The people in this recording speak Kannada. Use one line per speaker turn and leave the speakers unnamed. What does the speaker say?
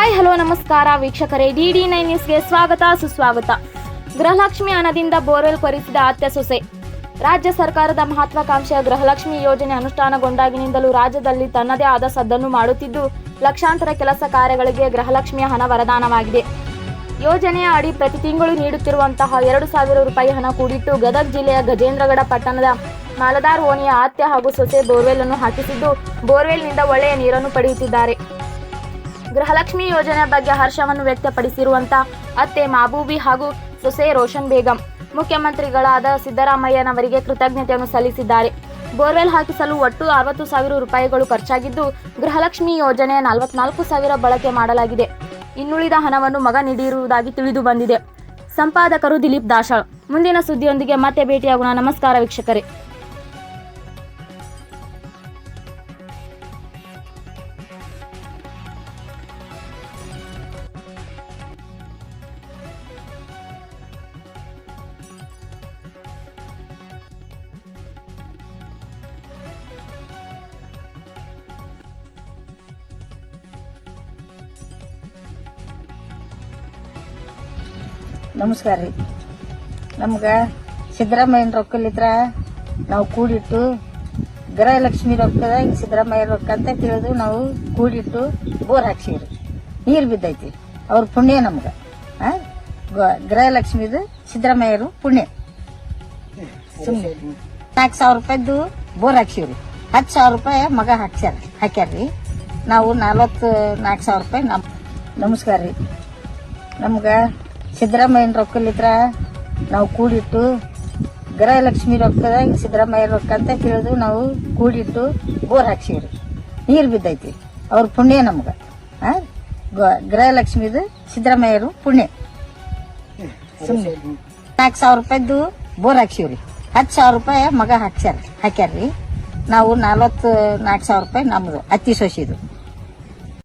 ಹಾಯ್ ಹಲೋ ನಮಸ್ಕಾರ ವೀಕ್ಷಕರೇ, DD9 ನ್ಯೂಸ್ಗೆ ಸ್ವಾಗತ ಸುಸ್ವಾಗತ. ಗೃಹಲಕ್ಷ್ಮಿ ಹಣದಿಂದ ಬೋರ್ವೆಲ್ ಕೊರೆಸಿದ ಅತ್ತೆ ಸೊಸೆ. ರಾಜ್ಯ ಸರ್ಕಾರದ ಮಹತ್ವಾಕಾಂಕ್ಷೆಯ ಗೃಹಲಕ್ಷ್ಮಿ ಯೋಜನೆ ಅನುಷ್ಠಾನಗೊಂಡಾಗಿನಿಂದಲೂ ರಾಜ್ಯದಲ್ಲಿ ತನ್ನದೇ ಆದ ಸದ್ದನ್ನು ಮಾಡುತ್ತಿದ್ದು, ಲಕ್ಷಾಂತರ ಕೆಲಸ ಕಾರ್ಯಗಳಿಗೆ ಗೃಹಲಕ್ಷ್ಮಿಯ ಹಣ ವರದಾನವಾಗಿದೆ. ಯೋಜನೆಯ ಅಡಿ ಪ್ರತಿ ತಿಂಗಳು ನೀಡುತ್ತಿರುವಂತಹ 2,000 ರೂಪಾಯಿ ಹಣ ಕೂಡಿಟ್ಟು ಗದಗ ಜಿಲ್ಲೆಯ ಗಜೇಂದ್ರಗಡ ಪಟ್ಟಣದ ಮಾಲದಾರ್ ಓಣಿಯ ಅತ್ತೆ ಹಾಗೂ ಸೊಸೆ ಬೋರ್ವೆಲ್ ಅನ್ನು ಹಾಕಿಸಿದ್ದು, ಬೋರ್ವೆಲ್ನಿಂದ ಒಳ್ಳೆಯ ನೀರನ್ನು ಪಡೆಯುತ್ತಿದ್ದಾರೆ. ಗೃಹಲಕ್ಷ್ಮಿ ಯೋಜನೆ ಬಗ್ಗೆ ಹರ್ಷವನ್ನು ವ್ಯಕ್ತಪಡಿಸಿರುವಂತಹ ಅತ್ತೆ ಮಾಬೂಬಿ ಹಾಗೂ ಸೊಸೆ ರೋಷನ್ ಬೇಗಂ ಮುಖ್ಯಮಂತ್ರಿಗಳಾದ ಸಿದ್ದರಾಮಯ್ಯನವರಿಗೆ ಕೃತಜ್ಞತೆಯನ್ನು ಸಲ್ಲಿಸಿದ್ದಾರೆ. ಬೋರ್ವೆಲ್ ಹಾಕಿಸಲು ಒಟ್ಟು 60,000 ರೂಪಾಯಿಗಳು ಖರ್ಚಾಗಿದ್ದು, ಗೃಹಲಕ್ಷ್ಮಿ ಯೋಜನೆಯ 44,000 ಬಳಕೆ ಮಾಡಲಾಗಿದೆ. ಇನ್ನುಳಿದ ಹಣವನ್ನು ಮಗ ನೀಡಿರುವುದಾಗಿ ತಿಳಿದು ಬಂದಿದೆ. ಸಂಪಾದಕರು ದಿಲೀಪ್ ದಾಶಾಳ್. ಮುಂದಿನ ಸುದ್ದಿಯೊಂದಿಗೆ ಮತ್ತೆ ಭೇಟಿಯಾಗೋಣ. ನಮಸ್ಕಾರ ವೀಕ್ಷಕರೇ.
ನಮಸ್ಕಾರ ರೀ. ನಮ್ಗೆ ಸಿದ್ದರಾಮಯ್ಯನ ರೊಕ್ಕಲಿದ್ರ ನಾವು ಕೂಡಿಟ್ಟು ಗೃಹಲಕ್ಷ್ಮಿ ರೊಕ್ಕದಾಗ ಸಿದ್ದರಾಮಯ್ಯ ರೊಕ್ಕ ಅಂತ ತಿಳಿದು ನಾವು ಕೂಡಿಟ್ಟು ಬೋರ್ ಹಾಕ್ಸಿವ್ರಿ. ನೀರು ಬಿದ್ದೈತಿ, ಅವ್ರ ಪುಣ್ಯ ನಮ್ಗೆ. ಗೃಹಲಕ್ಷ್ಮಿದು ಸಿದ್ದರಾಮಯ್ಯರು ಪುಣ್ಯ. ಸುಮ್ಮನೆ 4,000 ರೂಪಾಯಿದ್ದು ಬೋರ್ ಹಾಕ್ಸಿವ್ರಿ. 10,000 ರೂಪಾಯಿ ಮಗ ಹಾಕ್ಯಾರ್ರಿ. ನಾವು 44,000 ರೂಪಾಯಿ ನಮಸ್ಕಾರ ರೀ. ನಮ್ಗೆ ಸಿದ್ದರಾಮಯ್ಯನ ರೊಕ್ಕಲಿದ್ರ ನಾವು ಕೂಡಿಟ್ಟು ಗೃಹಲಕ್ಷ್ಮಿ ರೊಕ್ಕದಾಗ ಸಿದ್ದರಾಮಯ್ಯ ರೊಕ್ಕ ಅಂತ ತಿಳಿದು ನಾವು ಕೂಡಿಟ್ಟು ಬೋರ್ ಹಾಕ್ಸಿವ್ರಿ. ನೀರು ಬಿದ್ದೈತಿ, ಅವ್ರ ಪುಣ್ಯ ನಮ್ಗೆ. ಗೃಹಲಕ್ಷ್ಮಿದು ಸಿದ್ದರಾಮಯ್ಯರು ಪುಣ್ಯ. ಸುಮ್ಮನೆ 4,000 ರೂಪಾಯಿದ್ದು ಬೋರ್ ಹಾಕ್ಸಿವ್ರಿ. 10,000 ರೂಪಾಯಿ ಮಗ ಹಾಕ್ಯಾರ್ರಿ. ನಾವು 44,000 ರೂಪಾಯಿ ನಮ್ದು ಅತ್ತಿ ಸೊಸಿದು.